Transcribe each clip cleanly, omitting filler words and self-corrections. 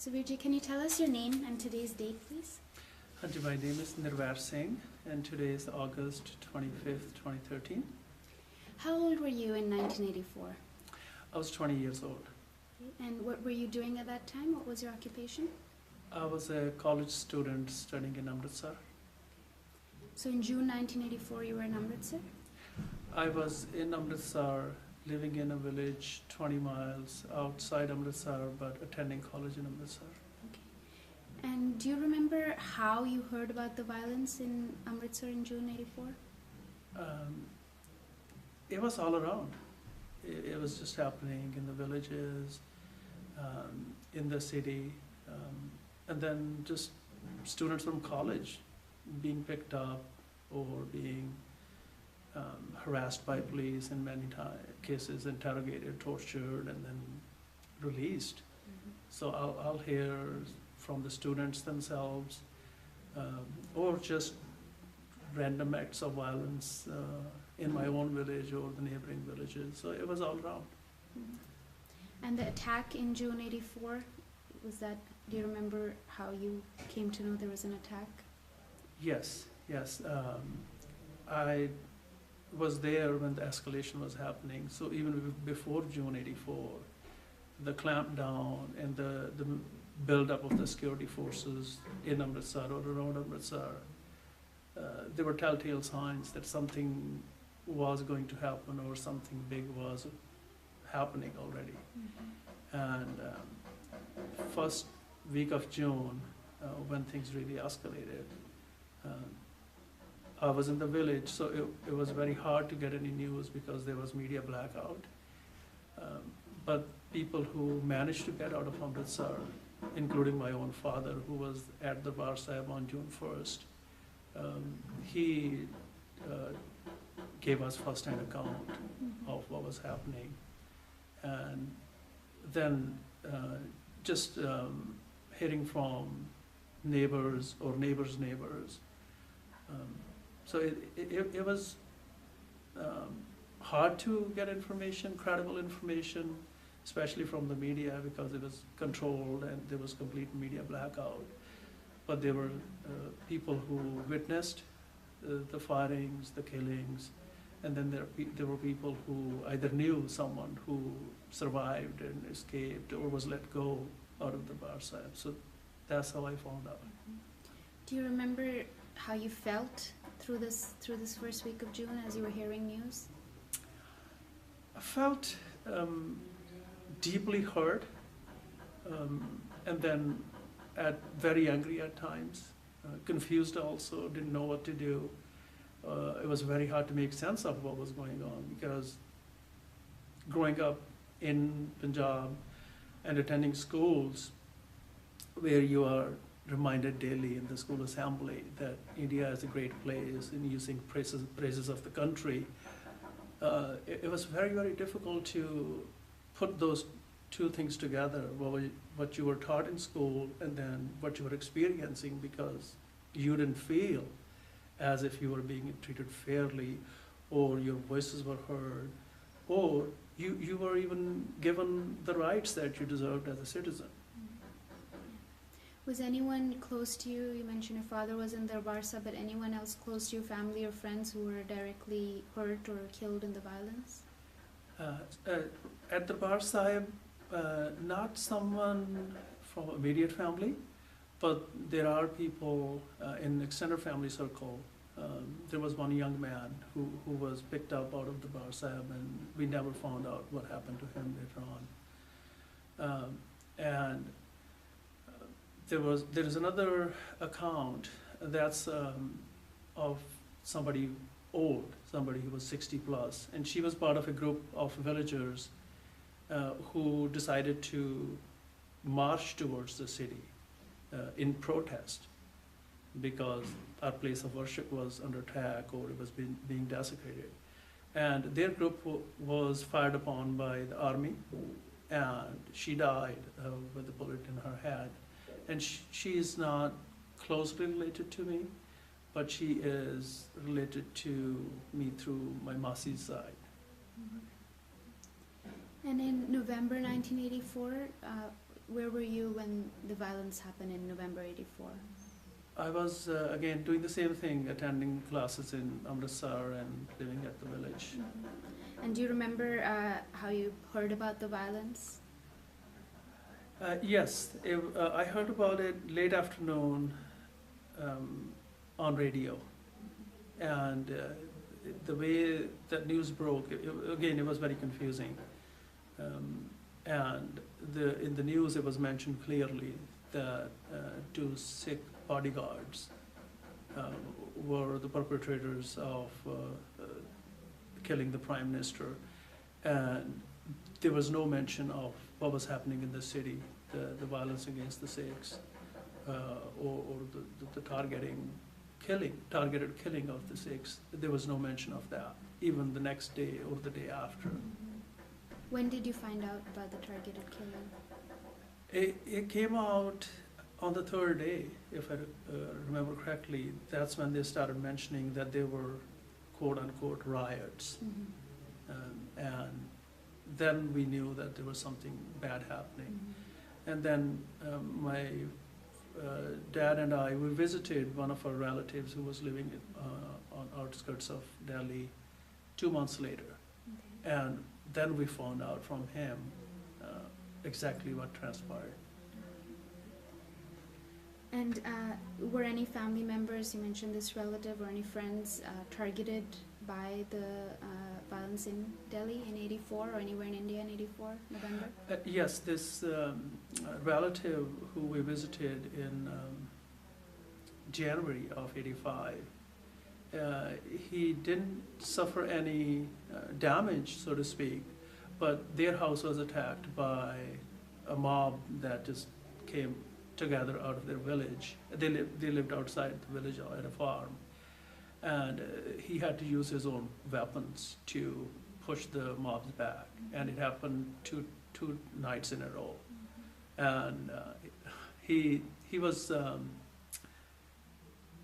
So Virji, can you tell us your name and today's date, please? Hanji, my name is Nirvair Singh, and today is August 25th, 2013. How old were you in 1984? I was 20 years old. And what were you doing at that time? What was your occupation? I was a college student studying in Amritsar. So in June 1984, you were in Amritsar? I was in Amritsar, living in a village 20 miles outside Amritsar, but attending college in Amritsar. And do you remember how you heard about the violence in Amritsar in June 84? It was all around. It was just happening in the villages, in the city, and then just students from college being picked up or being harassed by police in many cases, interrogated, tortured, and then released. So I'll hear from the students themselves, or just random acts of violence in my own village or the neighboring villages. So it was all around. And the attack in June 84, do you remember how you came to know there was an attack? Yes. I was there when the escalation was happening. So even before June 84, the clampdown and the build-up of the security forces in Amritsar or around Amritsar, there were telltale signs that something was going to happen or something big was happening already. And first week of June, when things really escalated, I was in the village, so it was very hard to get any news because there was media blackout. But people who managed to get out of Amritsar, including my own father, who was at the Bar Sahib on June 1st, he gave us first-hand account of what was happening. And then just hearing from neighbors or neighbors' neighbors. So it was hard to get information, credible information, especially from the media, because it was controlled and there was complete media blackout. But there were people who witnessed the firings, the killings, and then there were people who either knew someone who survived and escaped or was let go out of the Bar Sahib. So that's how I found out. Do you remember how you felt through this first week of June as you were hearing news? I felt deeply hurt, and then very angry at times, confused also, didn't know what to do. It was very hard to make sense of what was going on, because growing up in Punjab and attending schools where you are reminded daily in the school assembly that India is a great place and you sing praises of the country, it was very, very difficult to put those two things together, what you were taught in school and then what you were experiencing, because you didn't feel as if you were being treated fairly, or your voices were heard, or you were even given the rights that you deserved as a citizen. Was anyone close to you? You mentioned your father was in the Barsa, but anyone else close to you, family or friends, who were directly hurt or killed in the violence? At the Bar Sahib, not someone from immediate family, but there are people in extended family circle. There was one young man who was picked up out of the Bar Sahib, and we never found out what happened to him later on. And there is another account that's of somebody old, somebody who was 60 plus, and she was part of a group of villagers who decided to march towards the city in protest, because our place of worship was under attack or it was being desecrated. And their group was fired upon by the army, and she died with a bullet in her head. And she is not closely related to me, but she is related to me through my Masi's side. And in November 1984, where were you when the violence happened in November '84? I was, again, doing the same thing, attending classes in Amritsar and living at the village. And do you remember how you heard about the violence? Yes, I heard about it late afternoon on radio. And the way that news broke, again, it was very confusing. And in the news, it was mentioned clearly that two Sikh bodyguards were the perpetrators of killing the Prime Minister. And there was no mention of what was happening in the city, the violence against the Sikhs, or the targeted killing of the Sikhs. There was no mention of that, even the next day or the day after. When did you find out about the targeted killing? It came out on the third day, if I remember correctly. That's when they started mentioning that there were quote-unquote riots. And then we knew that there was something bad happening. And then my dad and I, we visited one of our relatives who was living on outskirts of Delhi 2 months later. And then we found out from him exactly what transpired. And were any family members, you mentioned this relative, or any friends targeted by the violence in Delhi in '84 or anywhere in India in '84, November? Yes, this relative who we visited in January of '85, he didn't suffer any damage, so to speak, but their house was attacked by a mob that just came together out of their village. They lived outside the village at a farm. And he had to use his own weapons to push the mobs back. And it happened two nights in a row. And he was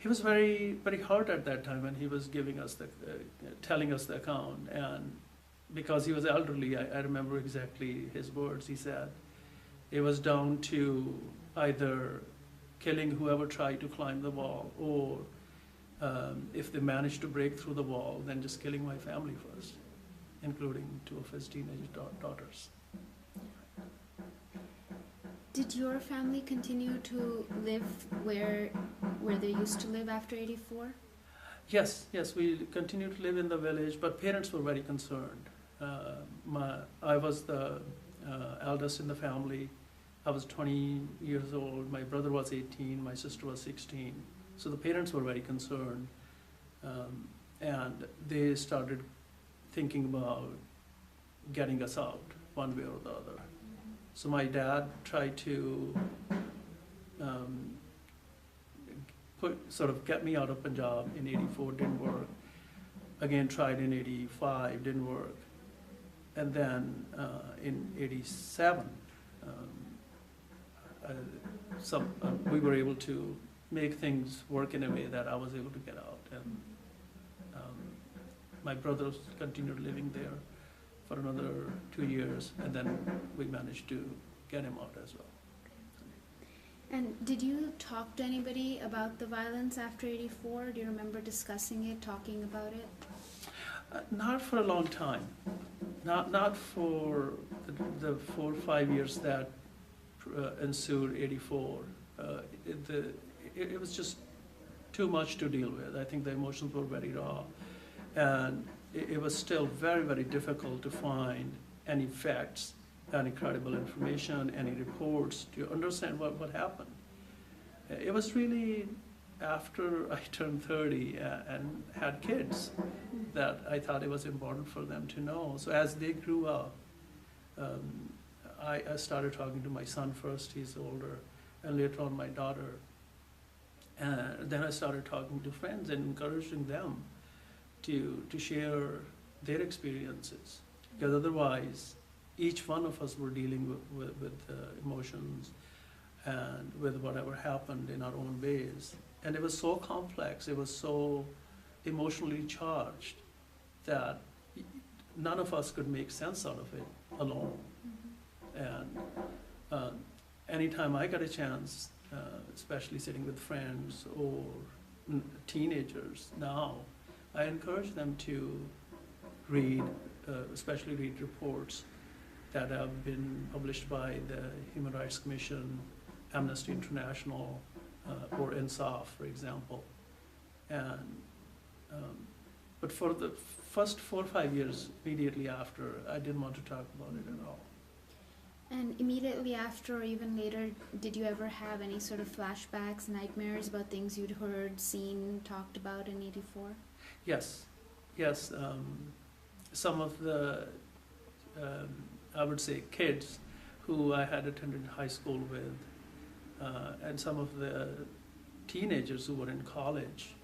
very, very hurt at that time when he was giving us telling us the account. And because he was elderly, I remember exactly his words. He said it was down to either killing whoever tried to climb the wall, or if they managed to break through the wall, then just killing my family first, including 2 of his teenage daughters. Did your family continue to live where they used to live after '84? Yes, we continued to live in the village, but parents were very concerned. I was the eldest in the family. I was 20 years old, my brother was 18, my sister was 16. So the parents were very concerned, and they started thinking about getting us out one way or the other. So my dad tried to get me out of Punjab in '84, didn't work. Again, tried in '85, didn't work. And then in '87, we were able to make things work in a way that I was able to get out. And my brother continued living there for another 2 years, and then we managed to get him out as well. And did you talk to anybody about the violence after '84? Do you remember discussing it, talking about it? Not for a long time. Not for the 4 or 5 years that ensued '84. It was just too much to deal with. I think the emotions were very raw. And it was still very, very difficult to find any facts, any credible information, any reports to understand what happened. It was really after I turned 30 and had kids that I thought it was important for them to know. So as they grew up, I started talking to my son first, he's older, and later on my daughter. And then I started talking to friends and encouraging them to share their experiences, because otherwise each one of us were dealing with emotions and with whatever happened in our own ways. And it was so complex, it was so emotionally charged that none of us could make sense out of it alone. And anytime I got a chance, especially sitting with friends or teenagers now, I encourage them to read, especially read reports that have been published by the Human Rights Commission, Amnesty International, or INSAF, for example. And, but for the first 4 or 5 years immediately after, I didn't want to talk about it at all. And immediately after or even later, did you ever have any sort of flashbacks, nightmares about things you'd heard, seen, talked about in '84? Yes, yes. Some of the, I would say, kids who I had attended high school with, and some of the teenagers who were in college,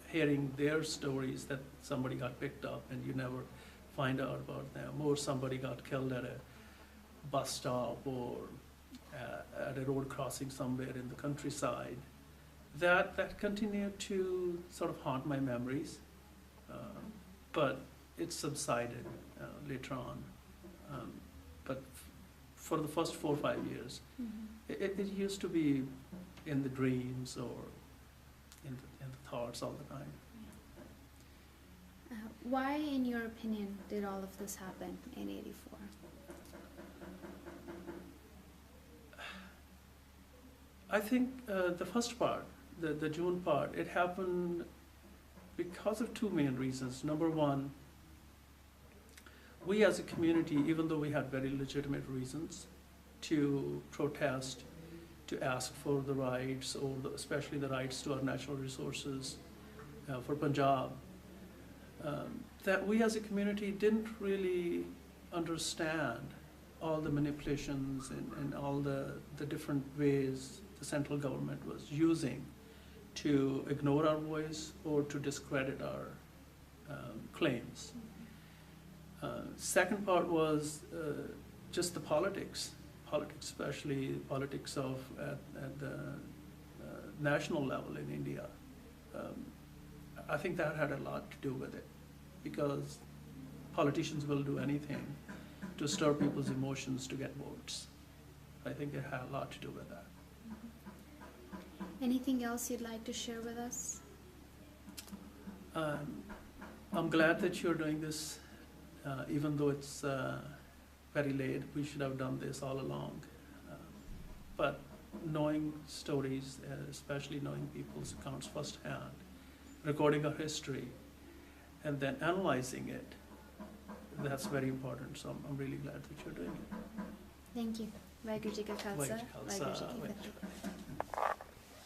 hearing their stories that somebody got picked up and you never find out about them, or somebody got killed at a bus stop or at a road crossing somewhere in the countryside. That continued to sort of haunt my memories, but it subsided later on. But for the first 4 or 5 years, it used to be in the dreams or in the thoughts all the time. Why, in your opinion, did all of this happen in '84? I think the first part, the June part, it happened because of 2 main reasons. Number one, we as a community, even though we had very legitimate reasons to protest, to ask for the rights, or especially the rights to our natural resources for Punjab, that we as a community didn't really understand all the manipulations and all the different ways the central government was using to ignore our voice or to discredit our claims. Second part was just the politics, especially politics at the national level in India. I think that had a lot to do with it, because politicians will do anything to stir people's emotions to get votes. I think it had a lot to do with that. Anything else you'd like to share with us? I'm glad that you're doing this, even though it's very late. We should have done this all along. But knowing stories, especially knowing people's accounts firsthand, recording our history, and then analyzing it, that's very important. So I'm really glad that you're doing it. Thank you. Vaheguru Ji Ka Khalsa, Vaheguru Ji Ka Khalsa, Vaheguru Ji Ki Fateh.